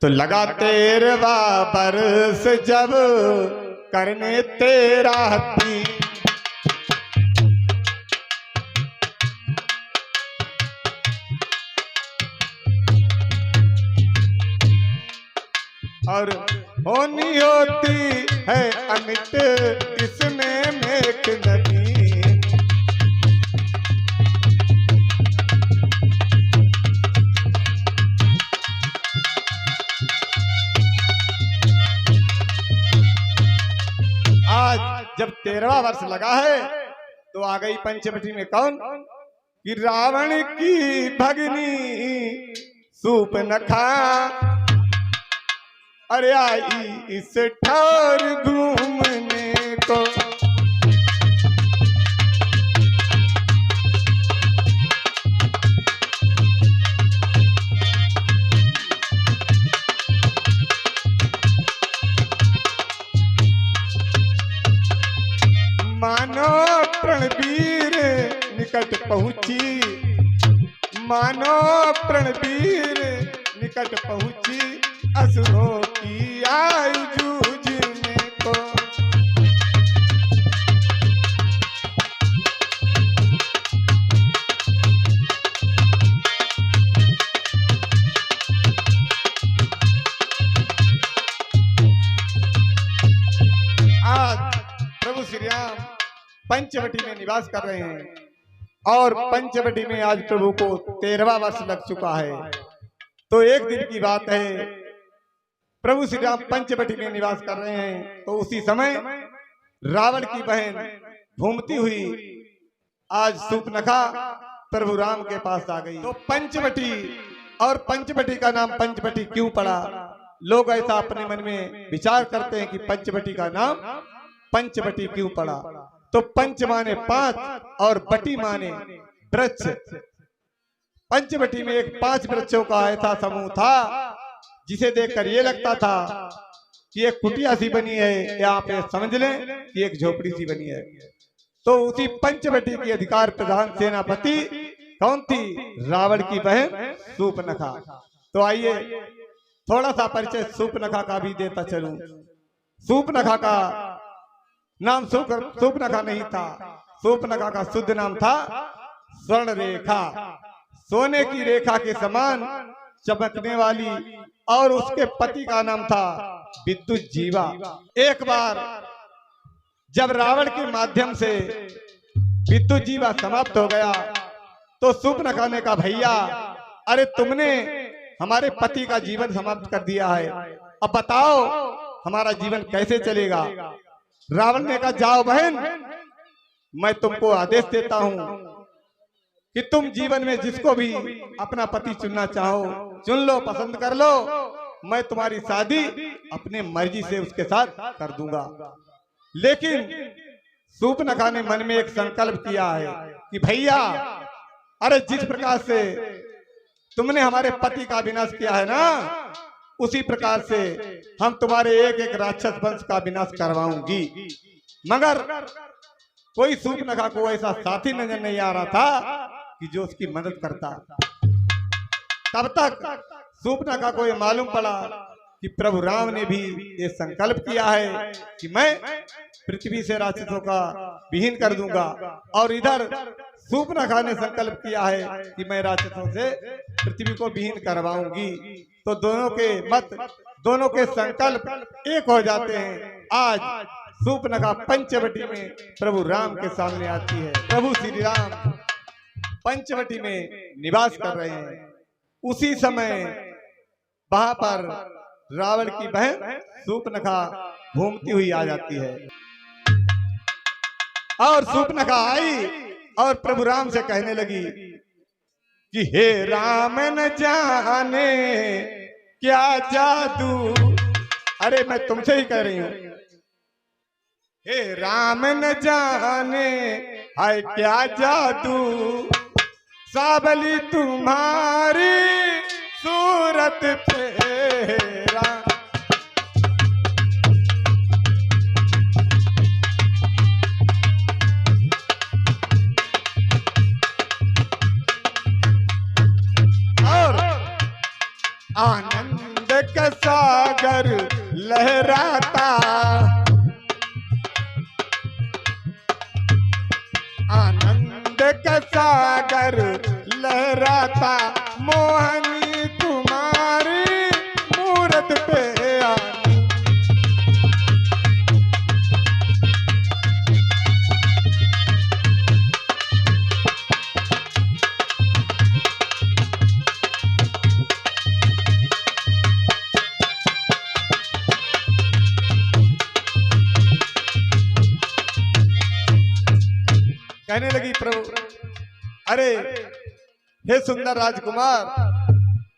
तो लगा 13वां बरस जब करने तेरा हत्ती, और होनी होती है अमित इसमें मेघ नदी। आज जब 13वां वर्ष लगा है तो आ गई पंचवटी में कौन कि रावण की भगनी सूपनखा, अरे आई इस ठौर घूमने को। मानो प्रणवीर निकट पहुंची, मानो प्रणवीर निकट पहुंची, असुरों की आयु जूझने को। आज प्रभु श्री राम पंचवटी में निवास कर रहे हैं और पंचवटी में आज प्रभु को 13वां वर्ष लग चुका है। तो एक दिन की बात है, प्रभु श्री राम पंचवटी में निवास कर रहे हैं तो उसी समय रावण की बहन घूमती हुई आज सूपनखा प्रभु राम के पास आ गई। तो पंचवटी, और पंचवटी का नाम पंचवटी क्यों पड़ा? लोग ऐसा अपने मन में विचार करते हैं कि पंचवटी का नाम पंचवटी क्यों पड़ा। तो पंच माने 5 और वटी माने वृक्ष। पंचवटी में एक 5 वृक्षों का ऐसा समूह था जिसे देखकर ये लगता था कि एक कुटिया सी बनी है, या आप समझ लें कि एक झोपड़ी सी बनी है। तो उसी पंचवटी की अधिकार प्रधान सेनापति कौन थी? रावण की बहन सूपनखा। तो आइए थोड़ा सा परिचय सूपनखा का भी देता चलूं। सूपनखा का नाम सूपनखा नहीं था, सूपनखा का शुद्ध नाम था स्वर्ण रेखा, सोने की रेखा के समान चमकने वाली, और उसके पति का नाम था विद्युत जीवा। एक बार जब रावण के माध्यम से विद्युत जीवा समाप्त हो गया तो सूपनखा ने कहा, भैया अरे तुमने हमारे पति का जीवन समाप्त कर दिया है, अब बताओ हमारा जीवन कैसे चलेगा। रावण ने कहा, जाओ बहन, मैं तुमको आदेश देता हूं कि तुम जीवन में जिसको भी अपना पति चुनना चाहो चुन लो, पसंद कर लो, मैं तुम्हारी शादी अपने मर्जी से उसके साथ कर दूंगा। लेकिन सूपनखा ने मन में एक संकल्प किया है कि भैया अरे जिस प्रकार से तुमने हमारे पति का विनाश किया है ना, उसी प्रकार से हम तुम्हारे एक एक राक्षस वंश का विनाश करवाऊंगी। मगर कोई सूपनखा को ऐसा साथी नजर नहीं आ रहा था कि जो उसकी मदद करता। तब तक सूपनखा को यह मालूम पड़ा कि प्रभु राम ने भी ये संकल्प किया है कि मैं पृथ्वी से राक्षसों का विहीन कर दूंगा, और इधर सूपनखा ने संकल्प किया है कि मैं राक्षसों से पृथ्वी को विहीन करवाऊंगी। तो दोनों के मत, दोनों के संकल्प एक हो जाते हैं। आज सूपनखा पंचवटी में प्रभु राम के सामने आती है। प्रभु श्री राम पंचवटी में निवास कर रहे हैं। उसी समय वहां पर रावण की बहन सूपनखा घूमती हुई आ जाती है, और सूपनखा आई और प्रभु राम से कहने लगी कि हे राम न जाने क्या जादू, अरे मैं तुमसे ही कह रही हूं, हे राम न जाने हाय क्या जादू, साबली तुम्हारी सूरत फेरा। और आनंद का लहराता, आनंद का सागर लहराता, मोहनी तुम्हारी मूरत पे आनी। कहने लगी प्रभु, अरे हे सुंदर राजकुमार,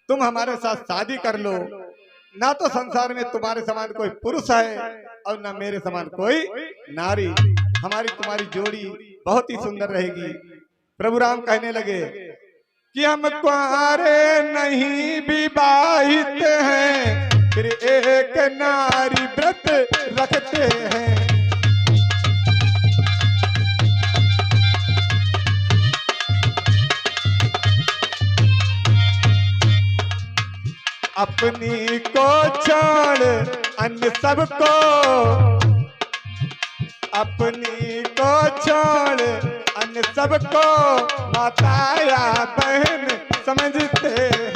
तुम हमारे साथ शादी कर लो, ना तो संसार में तुम्हारे समान कोई पुरुष है और ना मेरे समान कोई नारी। हमारी तुम्हारी जोड़ी बहुत ही सुंदर रहेगी। प्रभु राम कहने लगे कि हम कुंवारे नहीं विवाहित हैं, फिर एक नारी व्रत रखते हैं। अपनी को छोड़ अन्य सबको, अपनी को छोड़ अन्य सबको माता या बहन समझते हैं।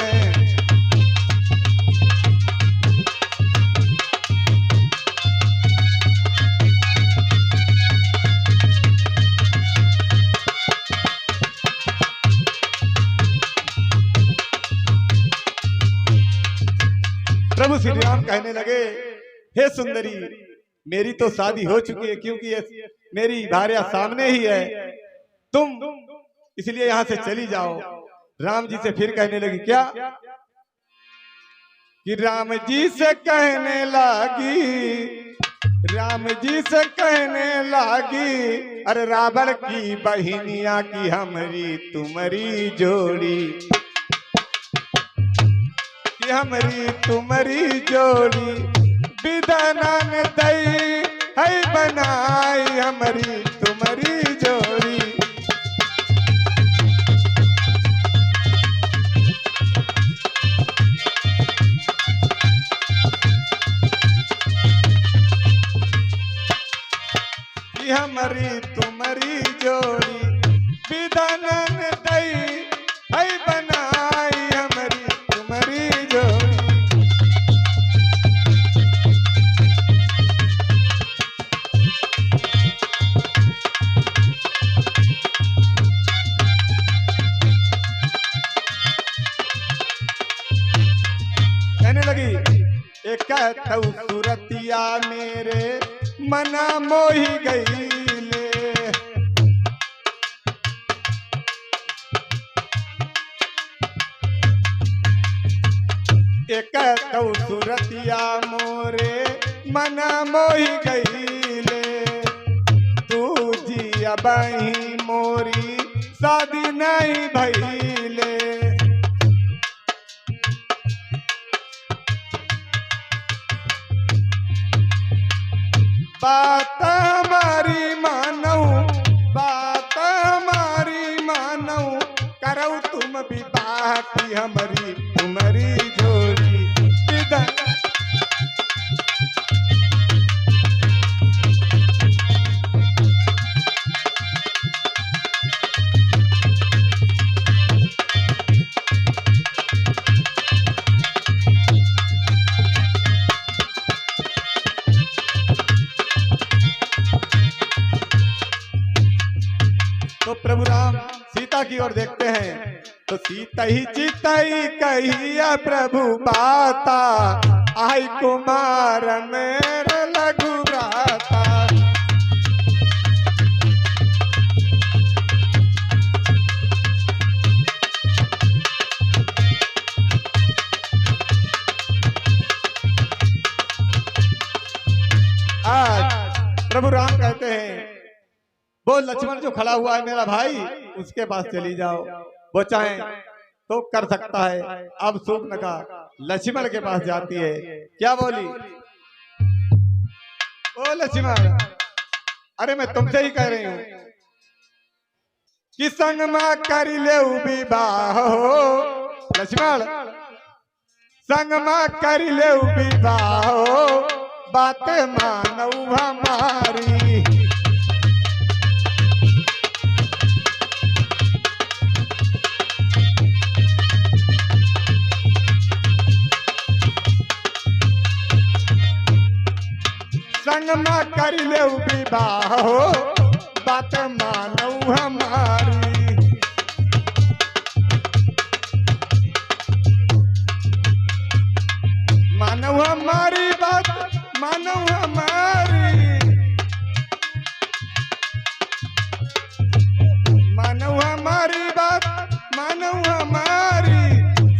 प्रभु श्री राम कहने लगे, हे सुंदरी, मेरी तो शादी हो चुकी है, क्योंकि ये मेरी भार्या सामने ही है, तुम इसलिए यहाँ से चली जाओ। राम जी से फिर कहने लगी क्या कि राम जी से कहने लगी, राम जी से कहने लगी, अरे रावण की बहिनिया की हमारी तुम्हारी जोड़ी, हमारी तुम्हारी जोड़ी विधान दई है बनाई, हमारी तुम्हारी जोड़ी। हमारी तुम्हारी जोड़ी विधान दई है बनाई, हमारी तुम्हारी जोड़ी। कहने लगी, एक सूरतिया मेरे मना मोही गई ले, एक सूरतिया मोरे मना मोही गई ले, तू जी अबही मोरी शादी नहीं भइले। बात हमारी मानऊ, बात हमारी मानऊ, करऊ तुम विवाह की हमारी तुम्हारी जोड़ी। तो प्रभु राम सीता की ओर देखते हैं, तो सीता ही चिताई कहिया प्रभु बाता, आई कुमार मेरे लघु भ्राता। आज प्रभु राम कहते हैं, वो लक्ष्मण जो खड़ा हुआ है मेरा भाई, उसके पास चली जाओ, वो चाहे तो कर सकता है। अब शूर्पणखा लक्ष्मण के पास जाती है, क्या बोली, ओ लक्ष्मण, अरे मैं तुमसे ही कह रही हूं कि संग में कर ले विवाह, लक्ष्मण संग में कर ले विवाह, बात मानो हमारी। संग में कर ले विवाह हो, बात मानो हमारी। मानो हमारी बात, मानो हमारी, मानो हमारी बात, मानो हमारी।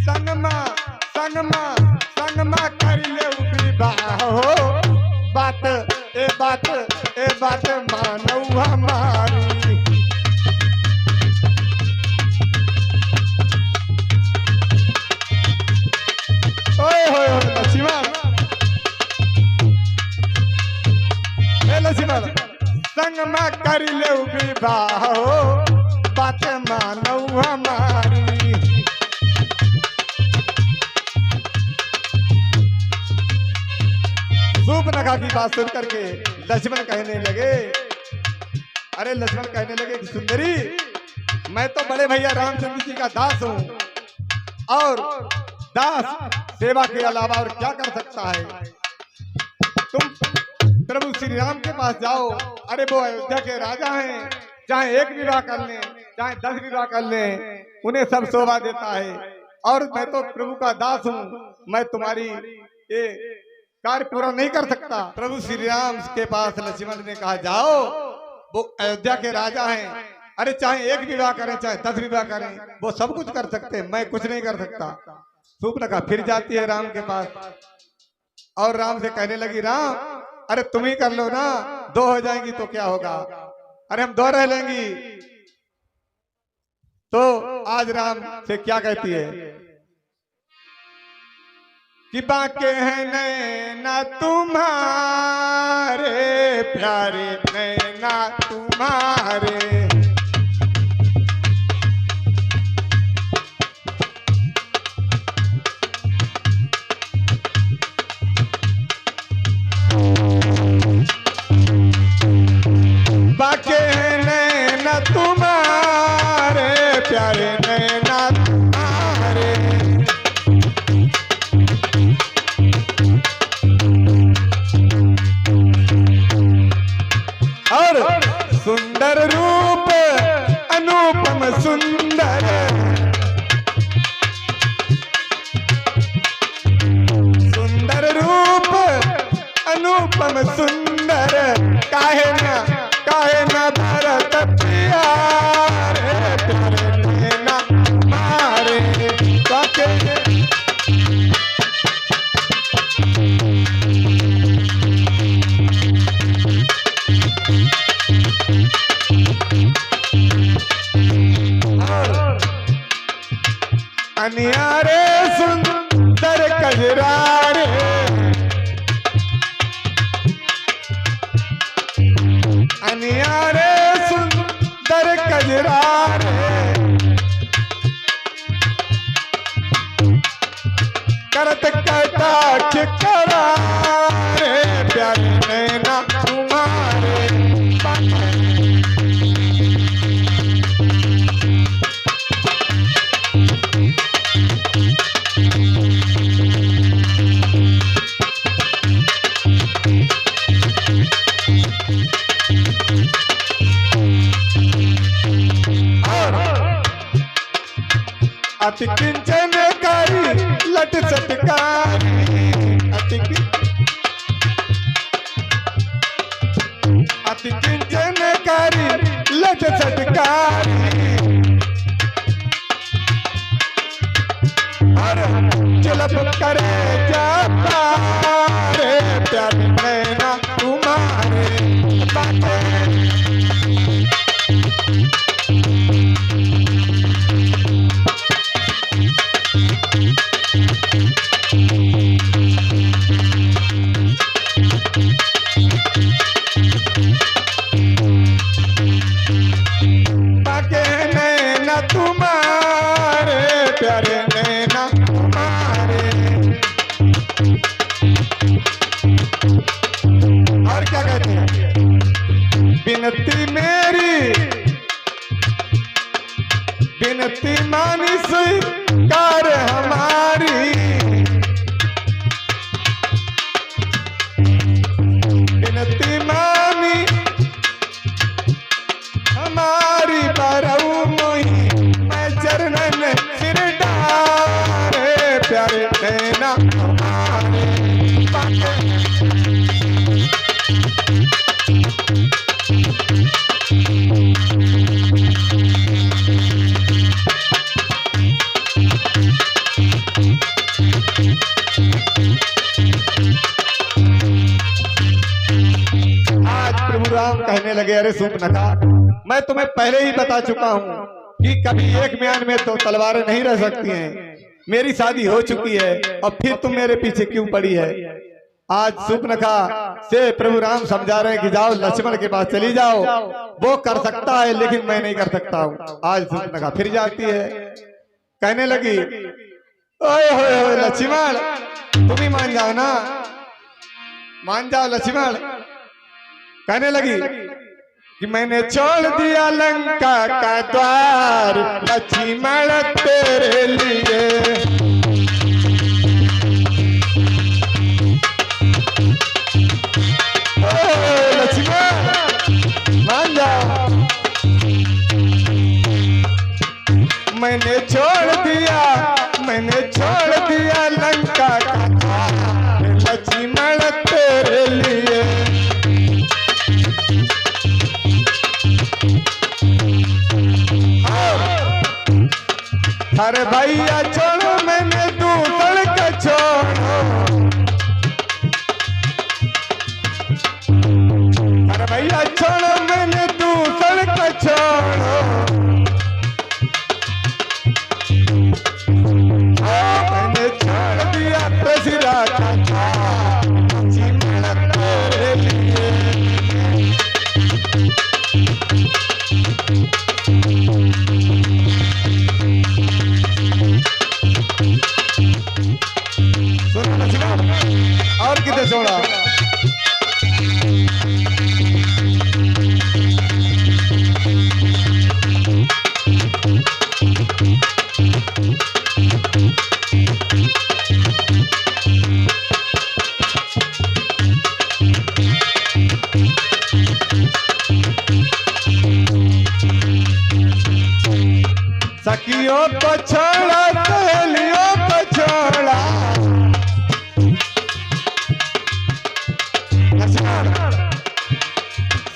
संग में कर ले विवाह हो, बात ए बात मानो हमारी। ओए होए होए लक्ष्मण, ए लक्ष्मण, संग में कर ले विवाह हो, बात मानो हमारी। सूर्पनखा की बात सुन करके लक्ष्मण कहने लगे, अरे लक्ष्मण कहने लगे कि सुंदरी, मैं तो बड़े भैया रामचंद्र जी का दास हूं और दास सेवा के अलावा और क्या कर सकता है। तुम प्रभु श्री राम के पास जाओ। अरे वो अयोध्या के राजा हैं, चाहे एक विवाह कर लें चाहे 10 विवाह कर लें, उन्हें सब शोभा देता है। और मैं तो प्रभु का दास हूं, मैं तुम्हारी ये कार्य पूरा नहीं कर सकता। प्रभु श्री राम के पास लक्ष्मण ने कहा जाओ, वो अयोध्या के राजा हैं, अरे चाहे एक विवाह करें चाहे 10 विवाह करें, वो सब कुछ कर सकते हैं, मैं कुछ नहीं कर सकता। सूर्पनखा फिर जाती है राम के पास और राम से कहने लगी, राम अरे तुम ही कर लो ना, 2 हो जाएंगी तो क्या होगा, अरे हम 2 रह लेंगी। तो आज राम से क्या कहती है कि बाके हैं नैना तुम्हारे प्यारे, नैना तुम्हारे। बाके हैं नैना तुम्हारे प्यारे, नैना तुम्हारे। और सुंदर रूप अनुपम सुंदर, सुंदर रूप अनुपम सुंदर। काहे ना भरत प्यारे, प्यारे नैना मारे। अनियारे सुंदर कजरारे, अनियारे सुंदर कजरारे। करत कटाक्ष करारे, प्यारे नैना तुम्हारे। अति किंचन कारी लट सटकारी, अति किंचन कारी लट सटकारी। और चलप करे जाता रे, प्यारे नैना तुम्हारे। बाके नैना तुम्हारे प्यारे, नैना तुम्हारे। कहते हैं, बिनती मेरी बिनती मानी स्वीकार हमारी, बिनती मानी हमारी बरऊ मोही, मैं चरणन सिर डारे, प्यारे नैना हमारे प्रभु राम कहने लगे, अरे सूर्पनखा, मैं तुम्हें पहले ही बता चुका हूँ कि कभी एक म्यान में तो तलवारें नहीं रह सकती हैं। मेरी शादी हो चुकी है और फिर तुम मेरे पीछे क्यों पड़ी है। आज सूर्पनखा से प्रभु राम समझा रहे हैं कि जाओ लक्ष्मण के पास चली जाओ, वो कर सकता है लेकिन मैं नहीं कर सकता हूँ। आज सूर्पनखा फिर जाती है, कहने लगी, ओए होए लक्ष्मण, तुम ही मान जाओ ना, मान जाओ लक्ष्मण। कहने लगी कि मैंने छोड़ दिया लंका का द्वार लक्ष्मण तेरे लिए, लक्ष्मण मान जाओ। मैंने छोड़ दिया लंका का द्वार लक्ष्मण तेरे लिए, अरे भैया छोड़ो, मैंने दूसर का छोड़ो, अरे भैया छोड़ो, मैंने दूसर का छोड़ो, मैंने छोड़ दिया प्रसिरा का तेरे लिए। और कितने छोड़ा, सखियों को छोड़ा, सहेलियों को छोड़ा,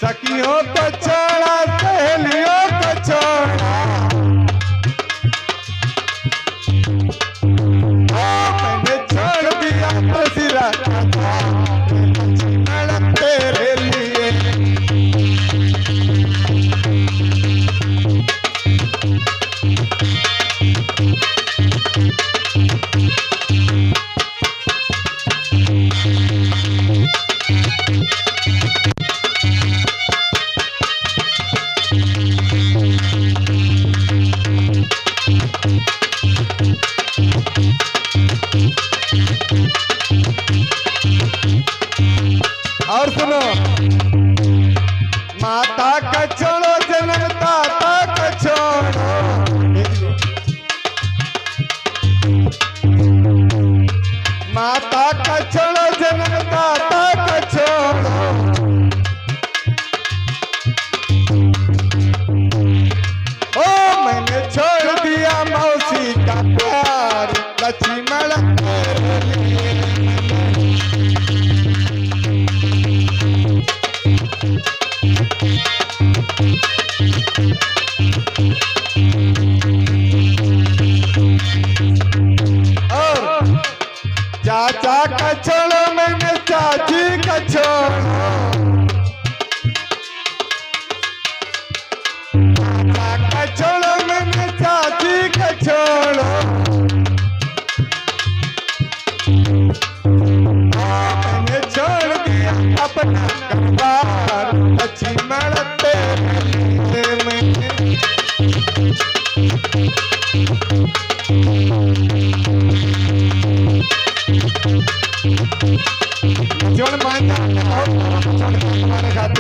सखियों को छोड़ा, सहेलियों को छोड़ा, मैंने छोड़ दिया प्रसिरा तेरे लिए।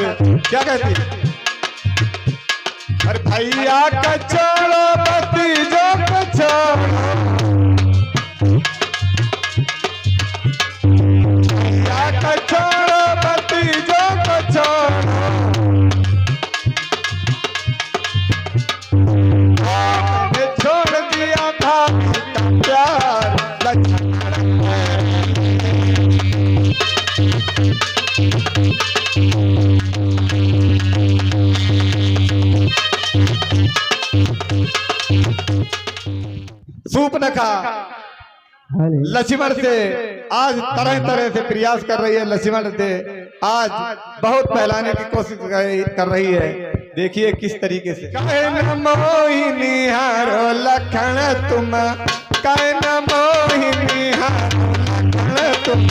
से क्या कहती है? अरे भैया का छोड़ो भतीजों को छोड़ो, भैया का छोड़ो भतीजों को छोड़ो, आपने छोड़ दिया भाभी का प्यार लक्ष्मण सूर्पनखा लक्ष्मण से आज तरह तरह से प्रयास कर रही है। लक्ष्मण से आज बहुत फैलाने की कोशिश कर रही है। देखिए किस तरीके से। कहन मोहिनी हारो लखन तुम, कहन मोहिनी हारो लखन तुम,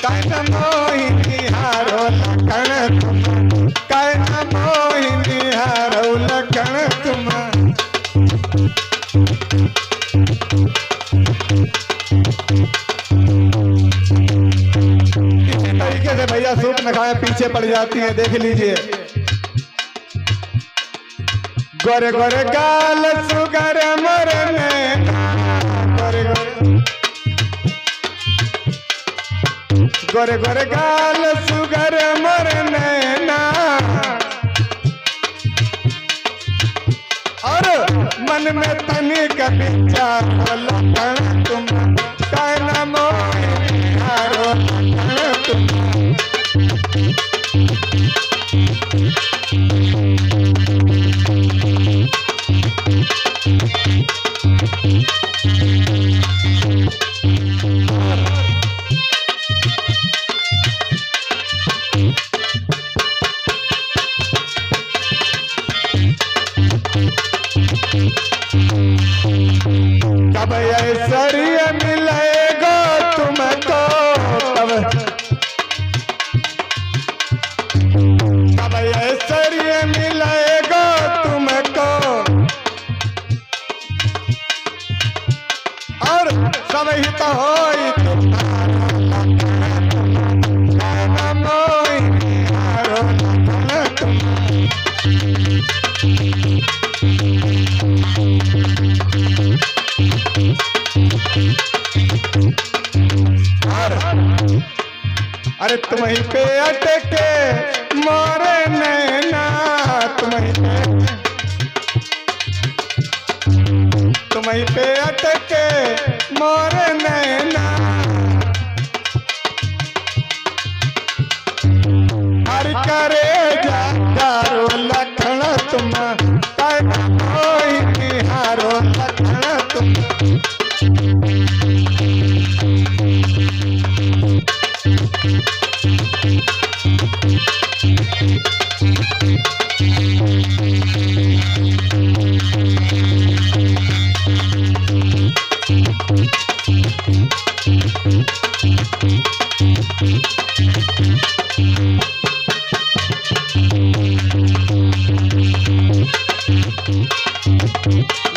कहन मोहिनी हारो लखन तुम, कहन मोहिनी हारो लखन तुम। इसी तरीके से भैया सूर्पनखा पीछे पड़ जाती है। देख लीजिए। गोरे गोरे गाल सुगर मरने, गोरे गोरे गोरे गोरे गाल सुगर मरने ना, और मन में तनिक विचार लखन तुम, कहन मोहिनी हारो लखन तुम। कब ऐश्वर्य मिलेगा तुमको, कब ऐश्वर्य मिलेगा तुमको, और सब हित होई तुम्हारा लखन मोहिनी हारो लखन तुम। अरे तुम्हीं पे अटके मोरे नैना, तुम्हीं पे अटके मोरे नैना, हर करे जारो लखन तुम, कहन मोहिनी हारो लखन तुम।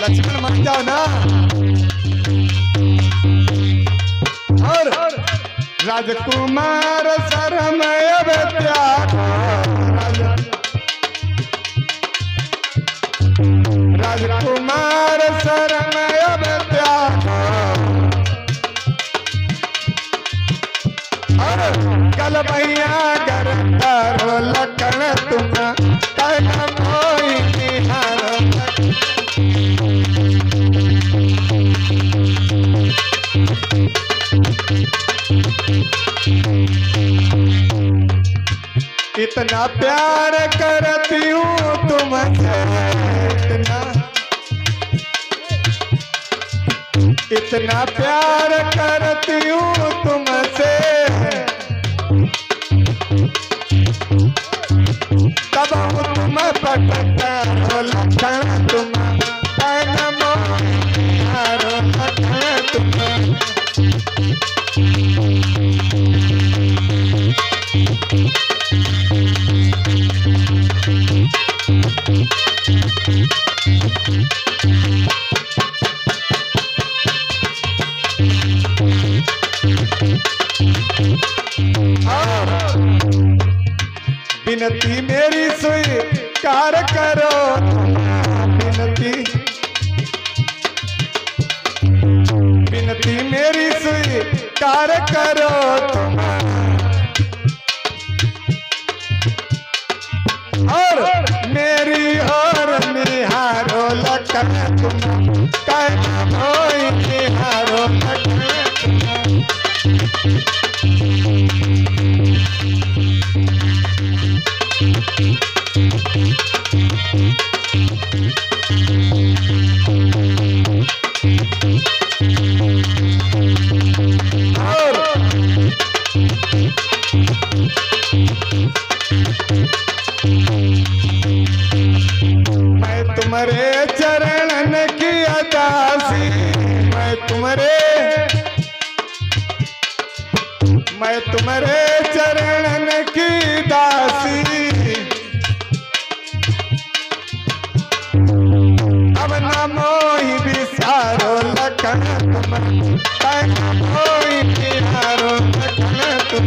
लक्ष्मण मान जाओ ना। और राजकुमार शरमय त्याग, राजकुमार शरमय त्याग, और कल भैया गर करो लखन तुम, कहन मोहिनी हारो। इतना प्यार करती हूँ तुमसे, इतना प्यार करती हूँ तुमसे, तब तुम पटता हो लखन तुम, कहन मोहिनी बिनती मेरी स्वीकार करो, बिनती मेरी स्वीकार करो तुम, और मेरी ओर निहारो लखन तुम, कहना निहारो लखन तुम्हारे चरणन की अदासी, मैं तुम्हारे चरणन की दासी, अब न मोहि बिसारो लखन तुम, मोहि बिहारो लखन तुम।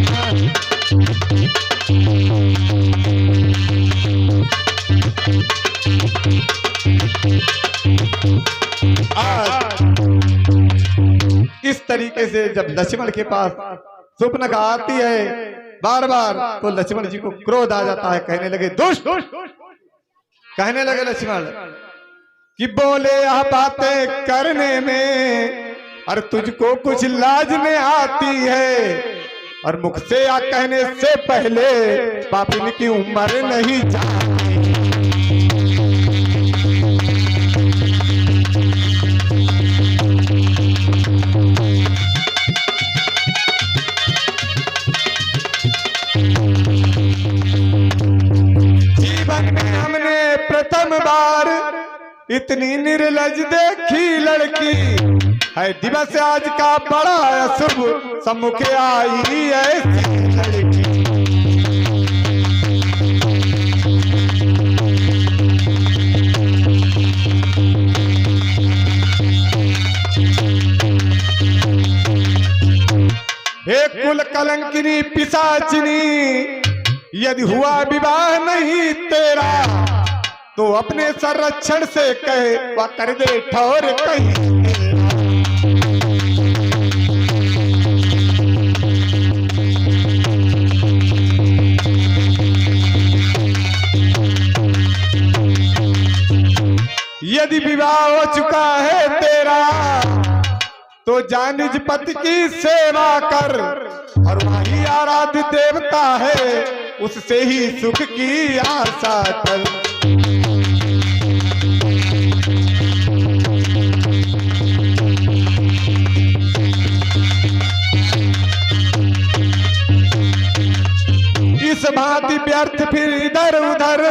इस तरीके से जब लक्ष्मण के पास स्वप्न आती है बार बार, तो लक्ष्मण जी को क्रोध आ जाता है। कहने लगे दुष्ट, कहने लगे लक्ष्मण कि बोले यह बातें करने में और तुझको कुछ लाज में आती है, और मुख से या कहने से पहले पापिन की उम्र नहीं जाती। प्रथम बार इतनी निर्लज देखी लड़की है, दिवस आज का बड़ा अशुभ, सम्मुख आई ऐसी लड़की। हे कुल कलंकिनी पिशाचिनी, यदि हुआ विवाह नहीं तेरा, तो अपने संरक्षण से कहे वह कर दे ठौर कहीं। यदि विवाह हो चुका है तेरा, तो जान निज पति की सेवा कर, और वही आराध्य देवता है, उससे ही सुख की आशा कर। इस भांति व्यर्थ फिर इधर उधर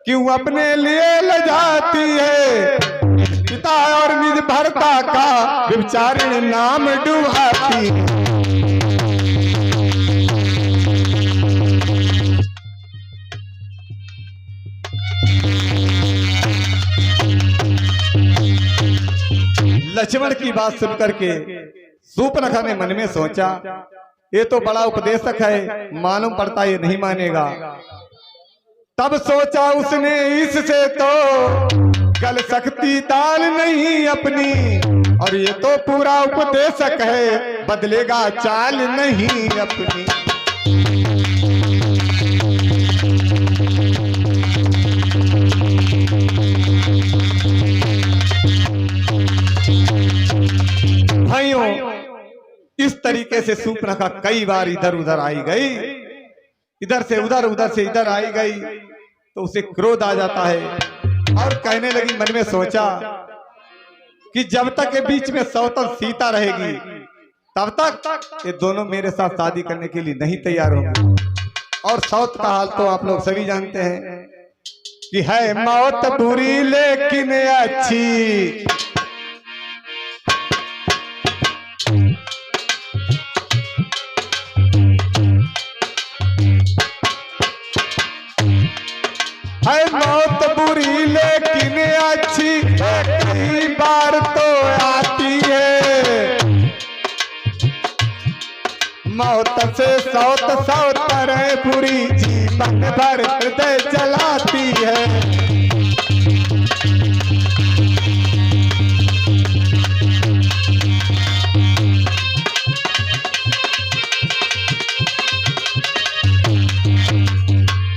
क्यों अपने लिए ले जाती है, पिता और निज भर्ता का व्यभिचारिणी नाम डुबाती है। लक्ष्मण की बात सुनकर के शूर्पणखा ने मन में सोचा, ये तो बड़ा उपदेशक है, मालूम पड़ता ये नहीं मानेगा। तब सोचा उसने इससे तो गल सकती दाल नहीं अपनी, और ये तो पूरा उपदेशक है, बदलेगा चाल नहीं अपनी। भाइयों, इस तरीके से शूर्पणखा कई बार इधर उधर आई गई, इधर से उधर, उधर से इधर आई गई, तो उसे क्रोध आ जाता है और कहने लगी, मन में सोचा कि जब तक के बीच में सौतन सीता रहेगी, तब तक ये दोनों मेरे साथ शादी करने के लिए नहीं तैयार होंगे। और सौत का हाल तो आप लोग सभी जानते हैं कि है मौत बुरी लेकिन अच्छी। है मौत बुरी लेकिन अच्छी, कई बार तो आती है, मौत से सौत सौतर बुरी जीवन मन भर हृदय जलाती है।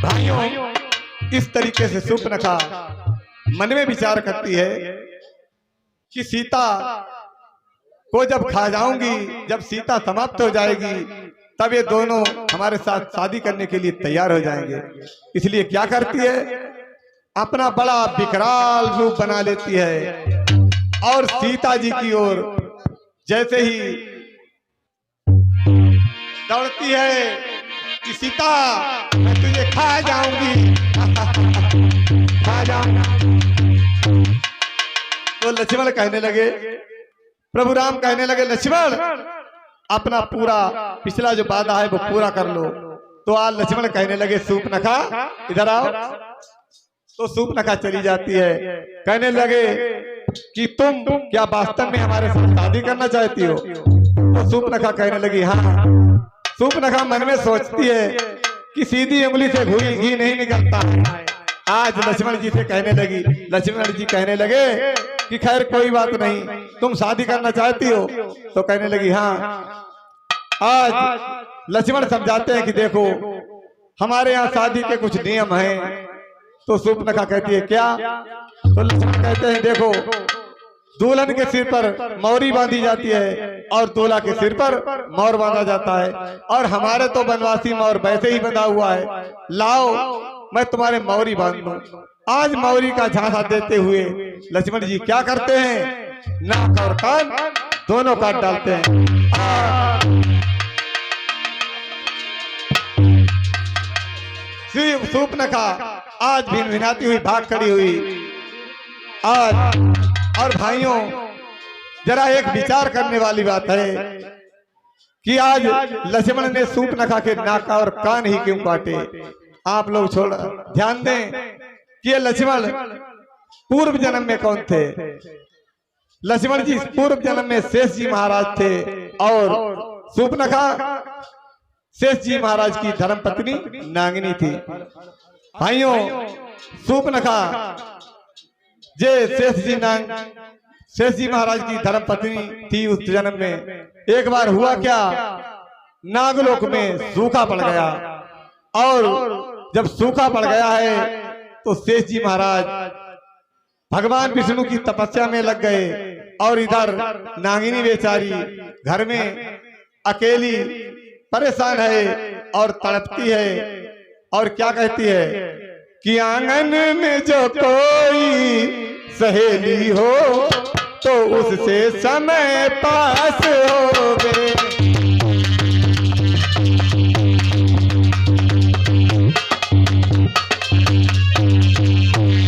भाइयों, इस तरीके से शूर्पणखा मन में विचार करती है कि सीता को जब खा जाऊंगी, जब सीता समाप्त हो जाएगी, तब ये दोनों हमारे साथ शादी करने के लिए तैयार हो जाएंगे। इसलिए क्या करती है, अपना बड़ा विकराल रूप बना लेती है और सीता जी की ओर जैसे ही दौड़ती है कि सीता मैं तुझे खा जाऊंगी, खा जाऊंगी। तो लक्ष्मण कहने लगे, प्रभु राम कहने लगे, लक्ष्मण अपना पूरा पिछला जो वादा है वो पूरा कर लो। तो आज लक्ष्मण कहने लगे, शूर्पणखा इधर आओ। तो शूर्पणखा चली जाती है, कहने लगे कि तुम क्या वास्तव में हमारे साथ शादी करना चाहती हो? तो शूर्पणखा कहने लगी हाँ। शूर्पणखा मन में सोचती है कि सीधी उंगली से घी नहीं निकलता है। आज लक्ष्मण जी से कहने लगी, लक्ष्मण जी कहने लगे कि खैर कोई बात नहीं, तुम शादी करना चाहती हो? तो कहने लगी हाँ। आज लक्ष्मण समझाते हैं कि देखो हमारे यहाँ शादी के कुछ नियम हैं। तो शूर्पणखा कहती है क्या? तो लक्ष्मण कहते हैं देखो, दुल्हन के सिर पर मौरी बांधी जाती है और दूल्हा के सिर पर मोर बांधा जाता है, और हमारे तो बनवासी मोर वैसे ही बंधा हुआ है। लाओ मैं तुम्हारे मौरी बांध दूं। आज मौरी का झांसा देते हुए लक्ष्मण जी क्या करते हैं, नाक और कान दोनों काट डालते हैं। शूर्पणखा आज भिनभिनाती हुई भाग खड़ी हुई। आज और भाइयों, जरा एक विचार करने वाली बात है कि आज लक्ष्मण ने शूर्पणखा के नाक और कान ही क्यों काटे? आप लोग छोड़ ध्यान दें कि ये लक्ष्मण पूर्व जन्म में कौन थे? लक्ष्मण जी पूर्व जन्म में शेष जी महाराज थे और शूर्पणखा शेष जी महाराज की धर्मपत्नी नागिनी थी। भाइयों, शूर्पणखा जे शेष जी महाराज की धर्मपत्नी थी उस जन्म में। एक बार हुआ क्या, नागलोक में सूखा पड़ गया, और जब सूखा पड़ गया है तो शेष जी महाराज भगवान विष्णु की तपस्या में लग गए, और इधर नागिनी बेचारी घर में अकेली परेशान है और तड़पती है, और क्या कहती है कि आंगन में जो कोई सहेली हो तो उससे समय पास होवे।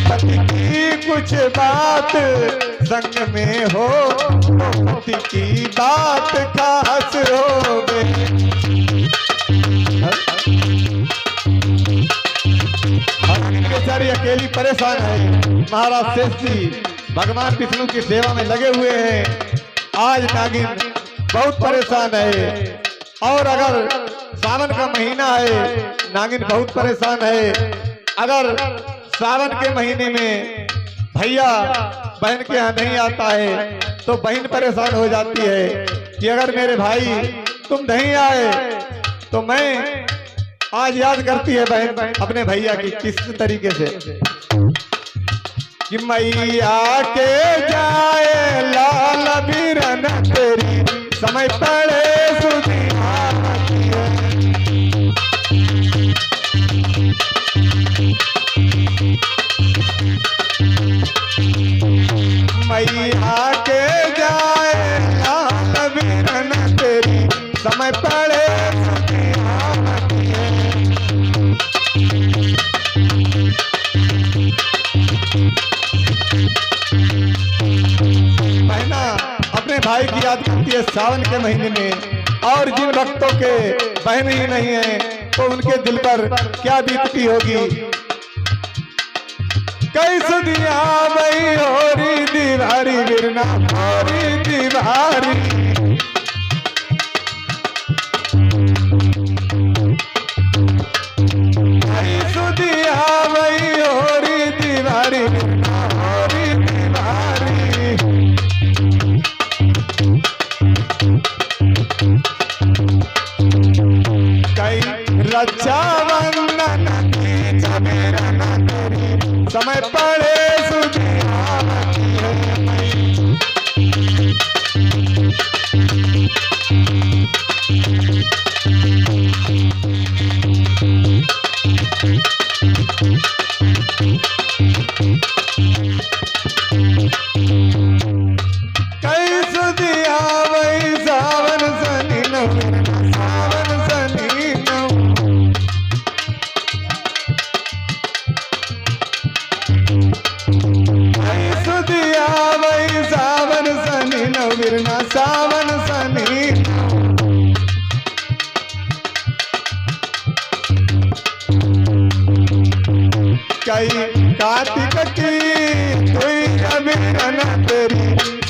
पति की कुछ बात संग में हो तो पति की बात खास होवे। बेचारी अकेली परेशान है। महाराज शेष जी भगवान विष्णु की सेवा में लगे हुए हैं। आज नागिन बहुत परेशान है, और अगर सावन का महीना है, नागिन बहुत परेशान है। अगर सावन के महीने में भैया बहन के यहाँ नहीं आता है तो बहन परेशान हो जाती है कि अगर मेरे भाई तुम नहीं आए तो मैं आज याद करती है बहन अपने भैया की किस तरीके से कि मैया के जाए लाल बीरन तेरी समय पड़े मैया के जाए लाल बीरन तेरी समय पड़े। भाई की याद करती है सावन के महीने में, और जिन भक्तों के बहन ही नहीं है तो उनके दिल पर क्या बीतती होगी। कैसे दिया भाई होरी दीवारी बिरना होरी दीवारी,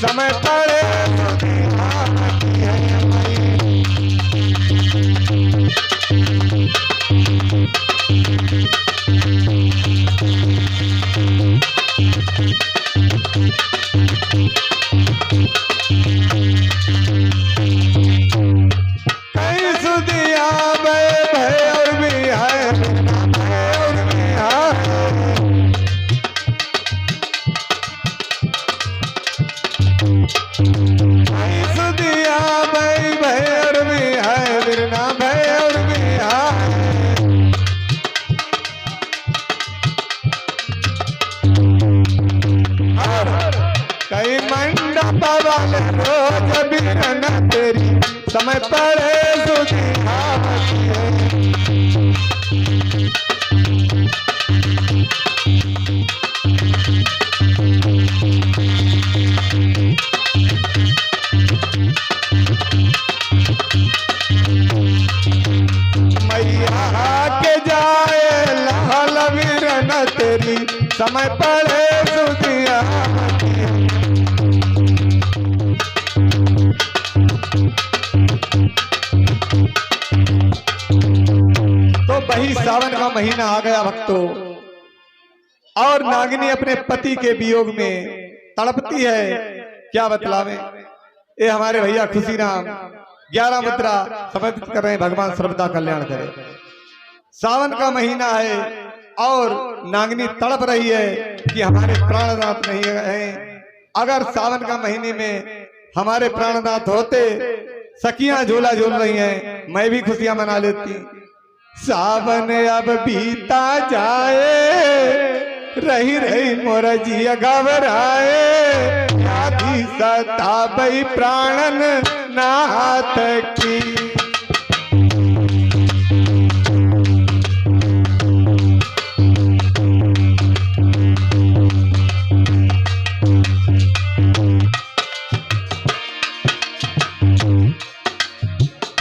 समय पड़े सुधियावती है मई। कई सुधिया भय और भी है, भय और भी है। कई सुधिया भय और भी है, बिरना भय और भी है। कई मंडप वाले रोज बिरन तेरी समय पड़े सुधियावती है। मैया के जाए लाल बिरन तेरी समय पड़े सुधियावती है। तो वही सावन का महीना आ गया भक्तों, और नागिनी अपने पति के वियोग में तड़पती है। क्या बतलावे, ये हमारे भैया खुशीराम 11 मुद्रा समर्पित कर रहे हैं, भगवान सर्वदा कल्याण करे। सावन का महीना है और नागिनी तड़प रही है कि हमारे प्राणनाथ नहीं है। अगर सावन का महीने में हमारे प्राणनाथ होते, सखियां झूला झूल रही हैं, मैं भी खुशियां मना लेती। सावन अब बीता जाए, रही रही मोर जिया घबराए, आधी सताबई प्राणन नाथ की।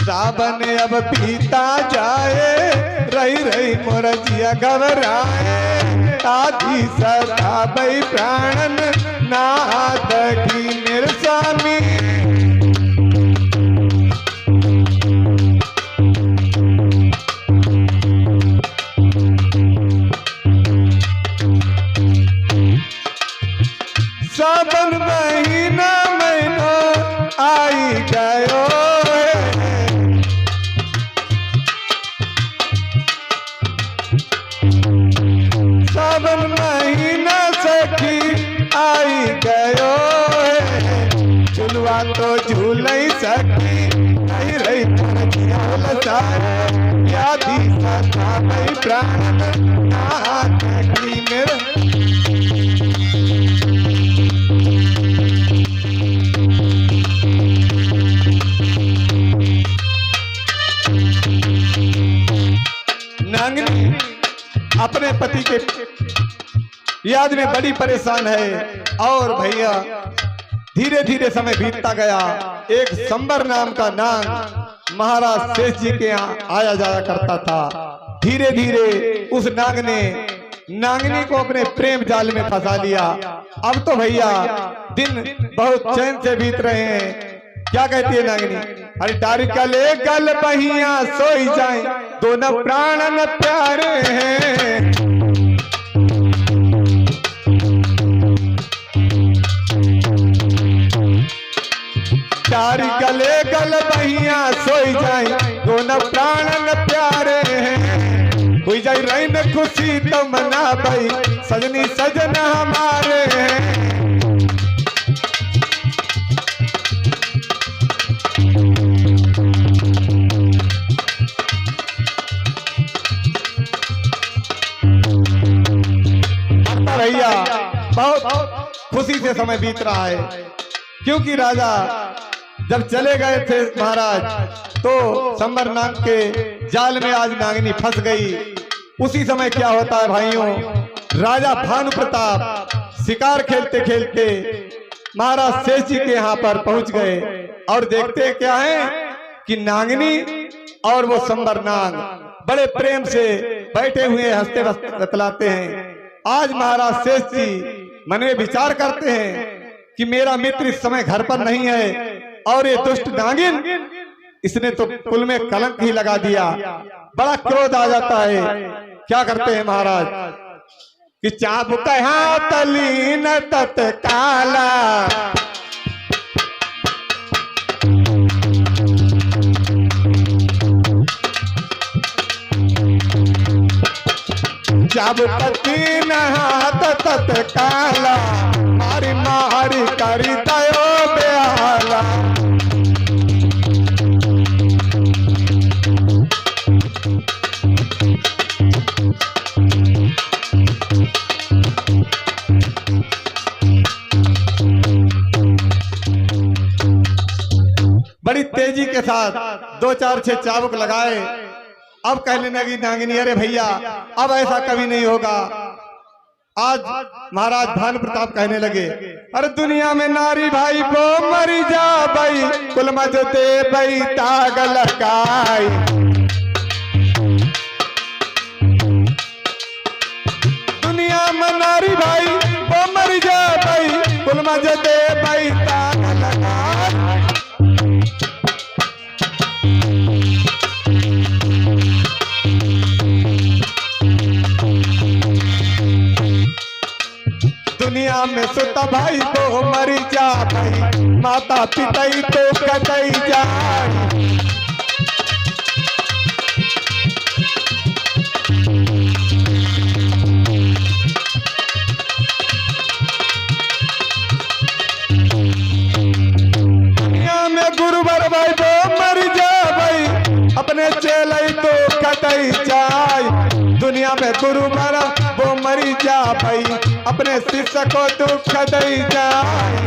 सावन अब पीता जाए, रही रही मोर जिया घबराए, आधी सताबई प्राणन नाथ की। मेरे स्वामी सावन महीना महीना आई गयो, सावन महीना सखी आई गयो, झुलवा तो झूल सखी, नहीं रही आधी सताबई प्राण नाथ की। मेरे नागिनी अपने पति के याद में बड़ी परेशान है। और भैया धीरे धीरे समय बीतता गया। एक संबर नाम का नाग महाराज शेष जी के यहाँ आया जाया करता था। धीरे धीरे उस नाग ने नागिनी को अपने प्रेम जाल में फंसा लिया। अब तो भैया दिन बहुत चैन से बीत रहे हैं। क्या कहती है नागिनी, अरे डारी गले गल बहिया सोई जाए, दोनों प्राणन प्यारे हैं। डारी गले गल बहिया सोई जाए, दोनों प्राणन प्यारे हैं। हुई जाए रही खुशी तो मना भाई, सजनी सजना हमारे हैं। भैया बहुत खुशी से समय बीत रहा है, क्योंकि राजा जब चले गए थे महाराज, तो संबर नाग के जाल में आज नागिनी फंस गई। उसी समय क्या होता है भाइयों, राजा भानु प्रताप शिकार खेलते खेलते महाराज शेष जी के यहाँ पर पहुंच गए। और देखते क्या है कि नागिनी और वो संबर नाग बड़े प्रेम से बैठे हुए हंसते बतलाते हैं। आज महाराज शेष जी मन में विचार करते हैं कि मेरा मित्र इस समय घर पर नहीं है और ये दुष्ट नागिन इसने तो कुल में कलंक ही लगा दिया। बड़ा क्रोध आ जाता है। क्या करते हैं महाराज कि चाबुक तलीन तत्काला चाबुक हाथ तत्काला मारी मारी करी तयो बेहाला। बड़ी तेजी के साथ 2-4-6 चाबुक लगाए। अब कहने लगी नागिनी अरे भैया अब ऐसा कभी नहीं होगा। आज महाराज भानु प्रताप कहने लगे अरे दुनिया में नारी भाई वो मरी जा भाई कुल मजते भाई ताग लगाई। दुनिया में नारी भाई वो मरी जा भाई कुल मजते भाई ताग लगाई। दुनिया में सुता भाई तो मरी जा भाई माता पिता ही तो कतई जाए। दुनिया में गुरुवर भाई तो मरी जा भाई अपने चेले तो कतई जाए। दुनिया में गुरुवर वो मरी जा भाई अपने शिष्य को दुख दई जाए।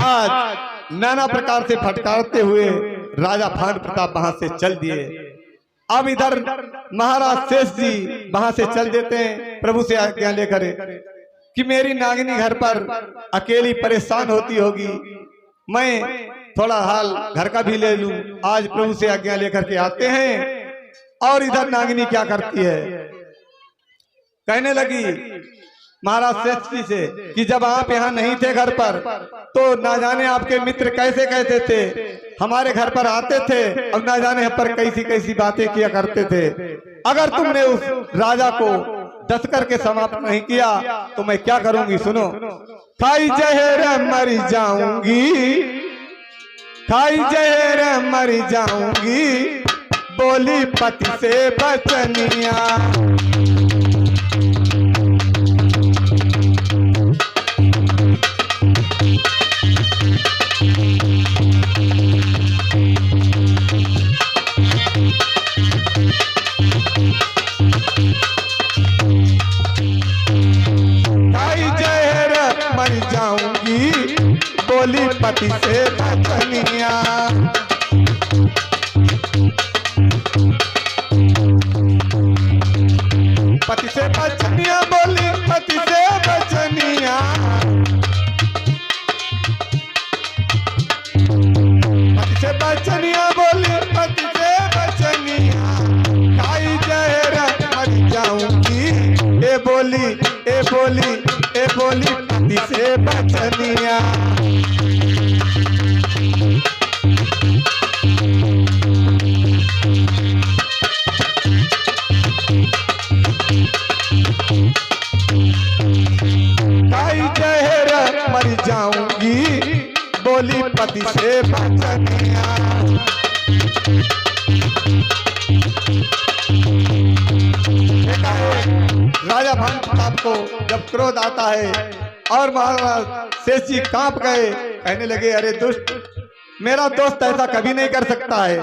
आज नाना प्रकार से फटकारते हुए राजा भानु प्रताप वहां से चल दिए। अब इधर महाराज शेष जी वहां से चल देते हैं प्रभु से आज्ञा लेकर कि मेरी नागिनी घर पर अकेली परेशान होती होगी, मैं थोड़ा हाल घर का भी ले लूं। आज प्रभु से आज्ञा लेकर के आते हैं। और इधर नागिनी क्या करती है कहने लगी महाराज शेष जी से कि जब आप यहाँ नहीं थे घर पर तो ना जाने आपके मित्र कैसे कहते थे हमारे घर पर आते थे। अब ना जाने हम पर कैसी कैसी बातें किया करते थे। अगर तुमने उस राजा को दस करके समाप्त नहीं किया तो मैं क्या करूंगी सुनो। खाई जहर मर जाऊंगी खाई जहर मर जाऊंगी बोली पति से बचनिया। बोली पति से बचनिया। पति से बचनिया बोली पति से बचनिया। पति से बचनिया बोली पति से बचनिया। खाई जहर मर जाऊंगी ए बोली ए बोली ए बोली पति से बचनिया। खाई जहर मर जाऊंगी बोली पति से बचनिया। राजा भानु प्रताप को जब क्रोध आता है और महाराज शेष जी कांप गए। कहने लगे अरे दुष्ट मेरा दोस्त ऐसा कभी नहीं कर सकता है।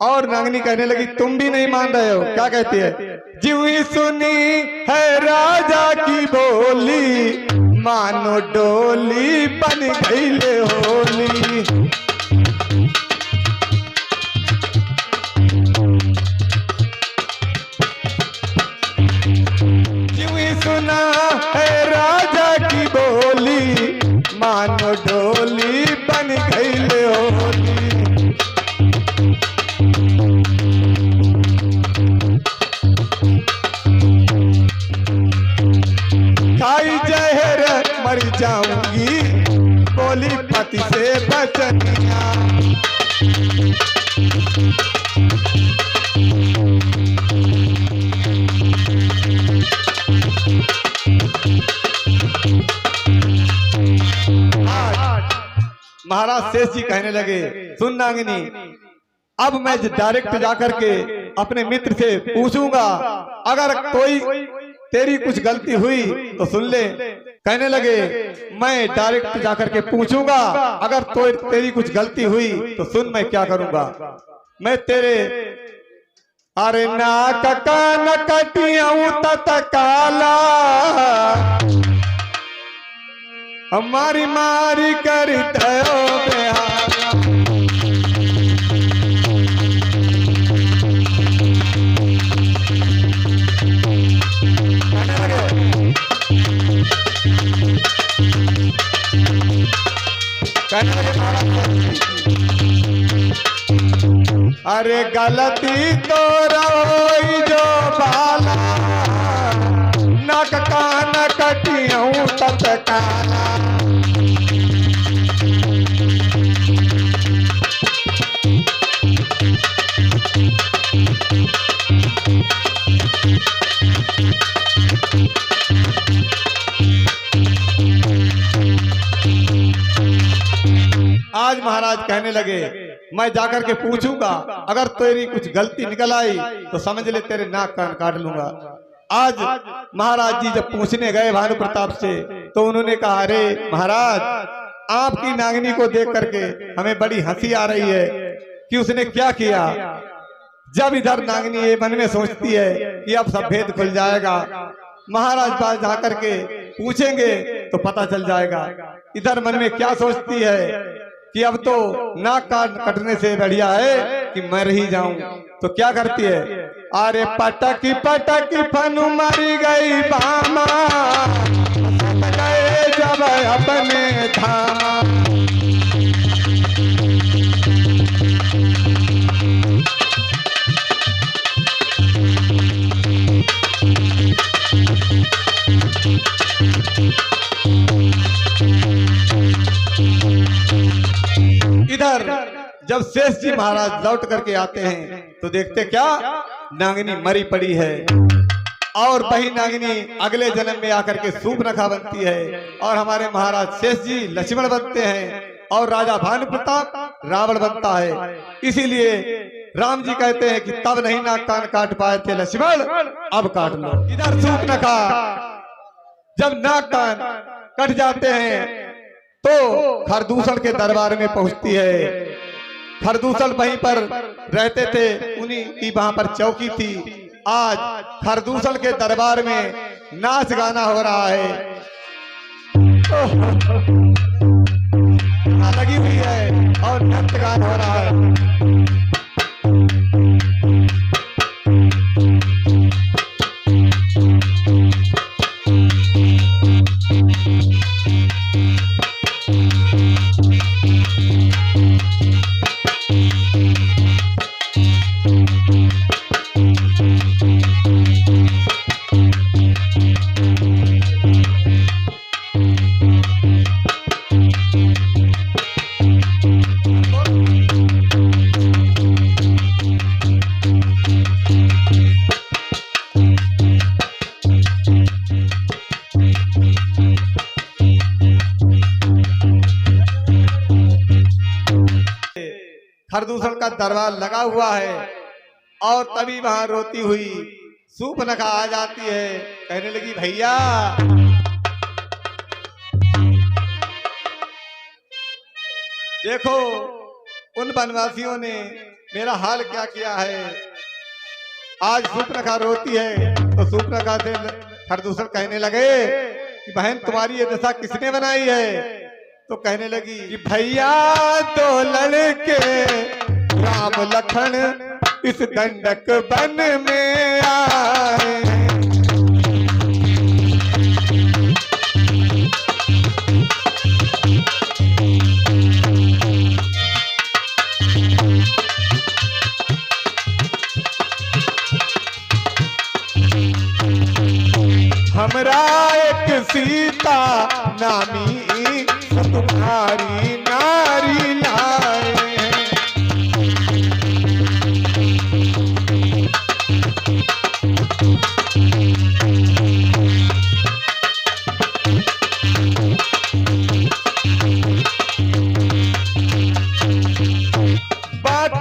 और नागिनी कहने लगी तुम भी नहीं मान रहे हो। क्या कहती है जीव ही सुनी है राजा की बोली मानो डोली बन गई ले होली। जीव ही सुना है राजा की बोली मानो डोली बन गई ले होली। महाराज शेष जी कहने लगे, सुन नागिनी, अब मैं डायरेक्ट जाकर के अपने मित्र से पूछूंगा, अगर कोई तेरी कुछ गलती हुई तो सुन ले। कहने लगे, मैं डायरेक्ट जाकर के पूछूंगा, अगर तेरी कुछ गलती हुई तो सुन मैं क्या करूंगा। मैं तेरे अरे नाक कान कटियाऊं तत काला, हमारी मारी करी तयो बेहारा। कहने लगे, अरे गलती तो रोई जो बाला, नक कान कटियाऊं तत काला। आज महाराज कहने लगे, मैं जाकर के पूछूंगा, अगर तेरी कुछ गलती निकल आई तो समझ ले तेरे नाक कान काट लूंगा। आज महाराज जी जब पूछने गए भानु प्रताप से तो उन्होंने कहा, अरे महाराज, आपकी नागिनी को देख करके हमें बड़ी हंसी आ रही है कि उसने क्या किया। जब इधर नागिनी ये मन में सोचती है कि अब सब भेद खुल जाएगा, महाराज पास जाकर के पूछेंगे तो पता चल जाएगा। इधर मन में क्या सोचती है कि अब तो नाक काट कटने से बढ़िया है कि मर ही जाऊं। तो क्या करती है, अरे पटकी पटकी फनु मरी गई बामा, गए जब अपने धामा। इधर जब शेष जी महाराज लौट करके आते हैं तो देखते क्या, नागिनी मरी पड़ी है और वही नागिनी अगले जन्म में आकर के सूर्पनखा बनती है और हमारे महाराज शेष जी लक्ष्मण बनते हैं और राजा भानु प्रताप रावण बनता है। इसीलिए राम जी कहते हैं कि तब नहीं नाक कान काट पाए थे लक्ष्मण, अब काट लो। इधर सूर्पनखा जब नाक कान कट जाते हैं तो खरदूषण के दरबार में पहुंचती है। खरदूषण वहीं पर रहते थे, उन्हीं की वहां पर चौकी थी। आज खरदूषण के दरबार में नाच गाना हो रहा है, लगी हुई है और नृत्य गान हो रहा है। खरदूषण का दरबार लगा हुआ है और तभी वहां रोती हुई सूर्पनखा आ जाती है। कहने लगी, भैया देखो उन वनवासियों ने मेरा हाल क्या किया है। आज सूर्पनखा रोती है तो सूर्पनखा से खरदूषण कहने लगे कि बहन तुम्हारी ये दशा किसने बनाई है। तो कहने लगी कि भैया दो लड़के राम लखन इस दंडक वन में आए। हमरा एक सीता नामी तुम्हारी नारी लाए हैं।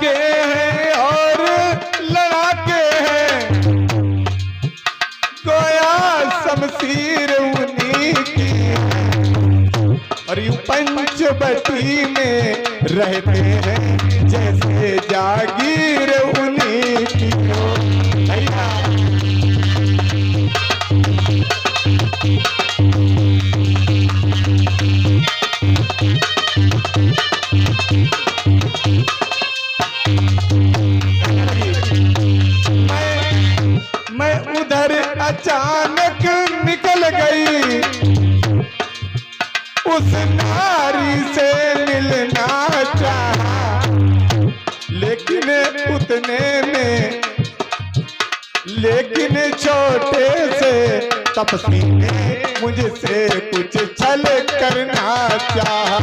के हैं और लड़ाके हैं, गोया शमशीर उन्हीं की है। और यूं पंचवटी में रहते हैं जैसे जागीर उन्हीं की हो। मैं उधर अचानक निकल गई, उस नारी से मिलना चाहा, लेकिन छोटे से तपसी ने मुझसे कुछ छल करना चाहा।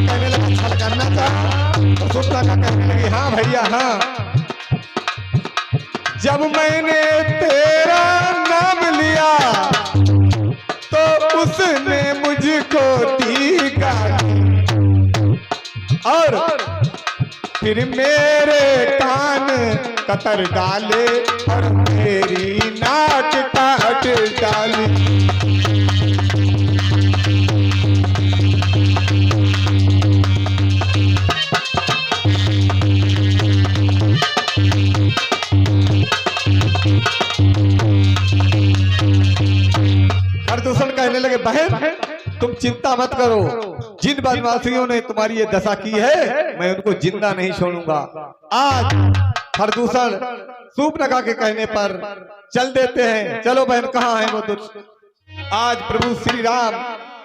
कहने लगी छल करना चाहा, तो सुप्रणखा कहने लगी हाँ भैया हाँ, जब मैंने तेरा नाम लिया तो उसने मुझको दी गाली, और फिर मेरे कान कतर डाले और मेरी नाक काट डाली। खरदूषण कहने लगे बहन तुम चिंता मत करो, जिन बदमाशियों ने तुम्हारी ये दशा की है मैं उनको जिंदा नहीं छोड़ूंगा। आज खरदूषण शूर्पणखा के कहने पर चल देते हैं। चलो बहन कहाँ है वो दुष्ट। आज प्रभु श्री राम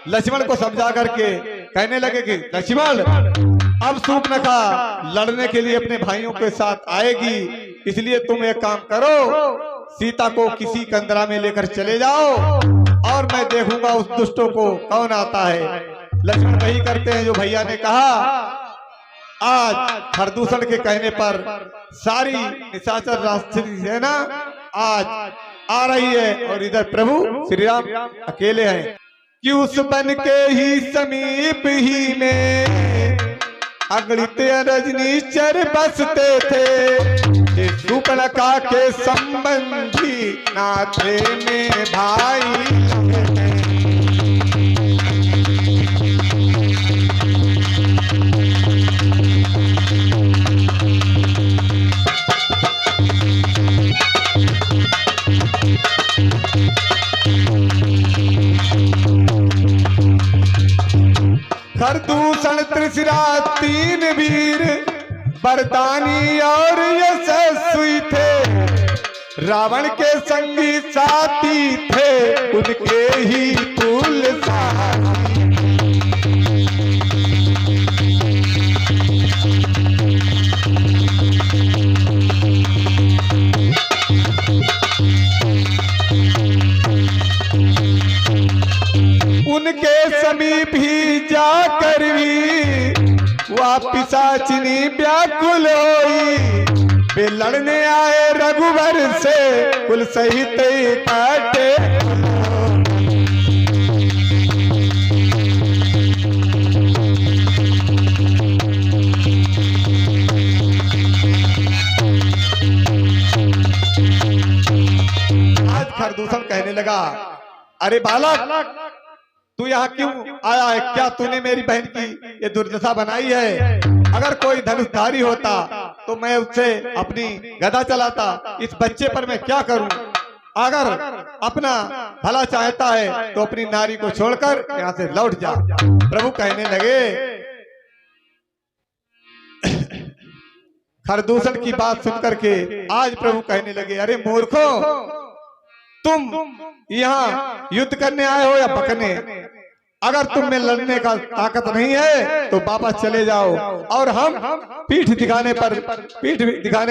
लक्ष्मण को समझा करके कहने लगे कि लक्ष्मण अब शूर्पणखा लड़ने के लिए अपने भाइयों के साथ आएगी, इसलिए तुम एक काम करो, सीता को किसी कंदरा में लेकर चले जाओ और मैं देखूंगा उस दुष्टों को कौन आता है। लक्ष्मण वही करते हैं जो भैया ने कहा। आज खरदूषण के कहने पर सारी निशाचर राक्षसी सेना आज आ रही है और इधर प्रभु श्री राम अकेले हैं कि उस बन के ही समीप ही में अगणित रजनीचर बसते थे, शूर्पणखा के संबंधी नाते में भाई। खरदूषण त्रिशिरा तीन वीर वरदानी और यशस्वी थे, रावण के संगी साथी थे उनके ही कुल साथी। उनके समीप ही जाकर भी वह पिशाचिनी व्याकुल होई, वे लड़ने आए रघुवर से कुल सहित काटे। आज खरदूषण कहने लगा अरे बालक तू यहाँ क्यों आया है, क्या तूने मेरी बहन की ये दुर्दशा बनाई है? अगर कोई धनुषधारी होता तो मैं उससे अपनी गदा चलाता, इस बच्चे पर मैं क्या करूं? अगर अपना भला चाहता है तो अपनी नारी को छोड़कर यहाँ से लौट जा। प्रभु कहने लगे खरदूषण की बात सुनकर के आज प्रभु कहने लगे अरे मूर्खों, तुम यहाँ युद्ध करने आए हो या बकने? अगर तुम में लड़ने का ताकत नहीं है तो वापस चले जाओ, और हम पीठ दिखाने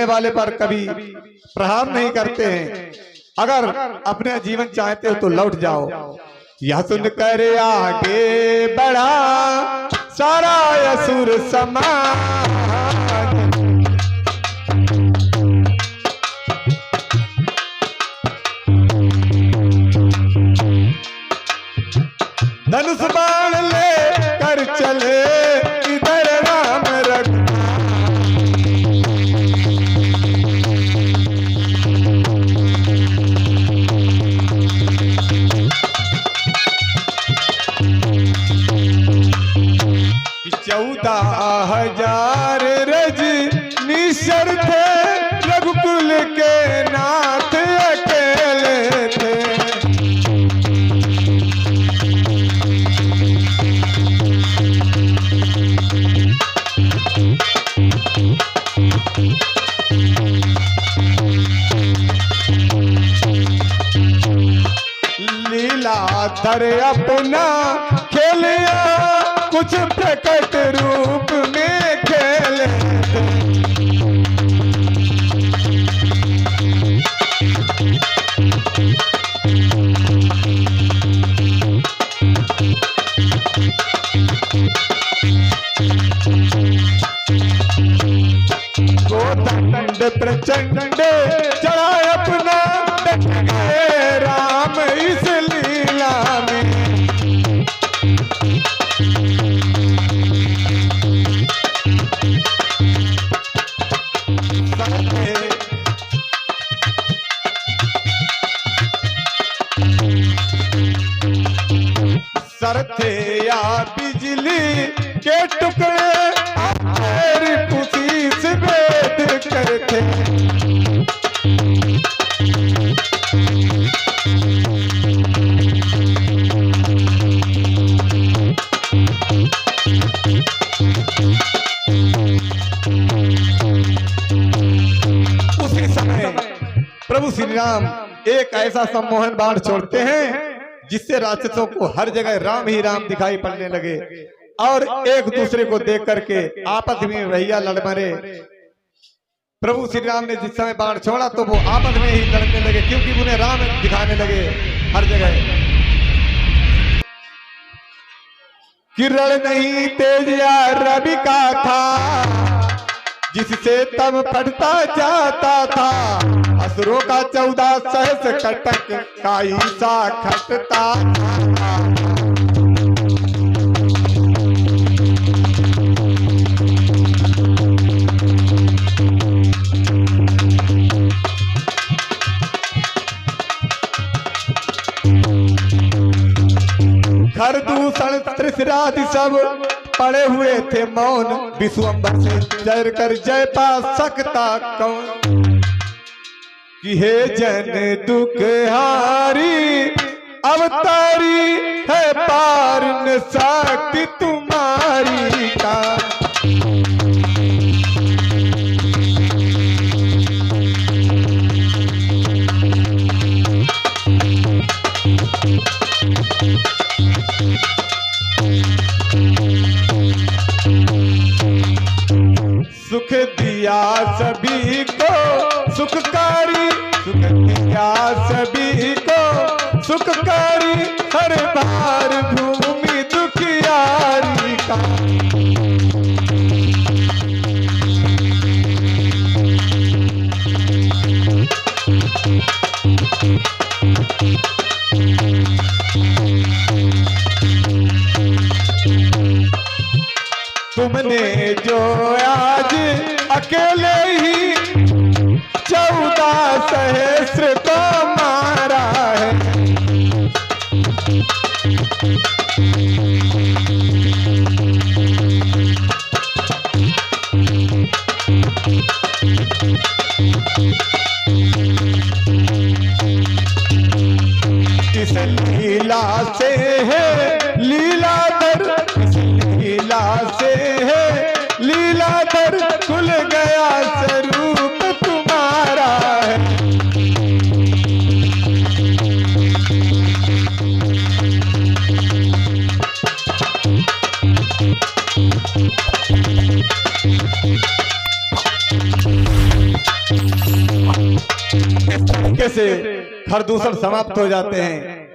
वाले पर कभी प्रहार नहीं करते हैं। अगर अपने जीवन चाहते हो तो लौट जाओ। यह सुन कर आगे बढ़ा सारा असुर समाज, धनुष बाण ले कर चले इधर राम रघुनाथ। चौदह हजार रज निश्चर थे, रघुकुल के नाथ अकेले थे। लीलाधर अपना खेलिया, कुछ प्रकट रूप में खेले थे। गोदंड प्रचंड चढ़ा अपना, डट गए राम इस लीला में। सरथे या बिजली के टुकड़े, तेरी खुशी से भेद करते। उसी समय प्रभु श्री राम एक ऐसा सम्मोहन बाण छोड़ते हैं जिससे राक्षसों को हर जगह राम ही राम दिखाई पड़ने लगे और एक दूसरे को देख करके आपस में भैया लड़ मरे। प्रभु श्री राम ने जिस समय बाण छोड़ा तो वो आपस में ही लड़ने लगे, क्योंकि उन्हें राम दिखाने लगे हर जगह। किरण नहीं तेज या रवि का था, जिससे तब फटता जाता था। असुरों का 14 सहस्र कटक का ईसा खटता था। खरदूषण त्रिशिरादि सब पड़े हुए थे मौन, विश्वम्बर से जर कर जय पा सकता कौन। कि हे जन दुख हारी अवतारी है, पार न शक्ति तुम्हारी का। सुख दिया सभी को सुखकारी, सुख दिया सभी को सुखकारी, हर बार भूमि दुखियारी का। तुमने जो आज अकेले ही 14 सहस्र को मारा है। इस लीला से है लीलाधर, इस लीला से है लीलाधर, खुल गया स्वरूप तुम्हारा है। इस तरीके से खरदूषण समाप्त हो जाते हैं।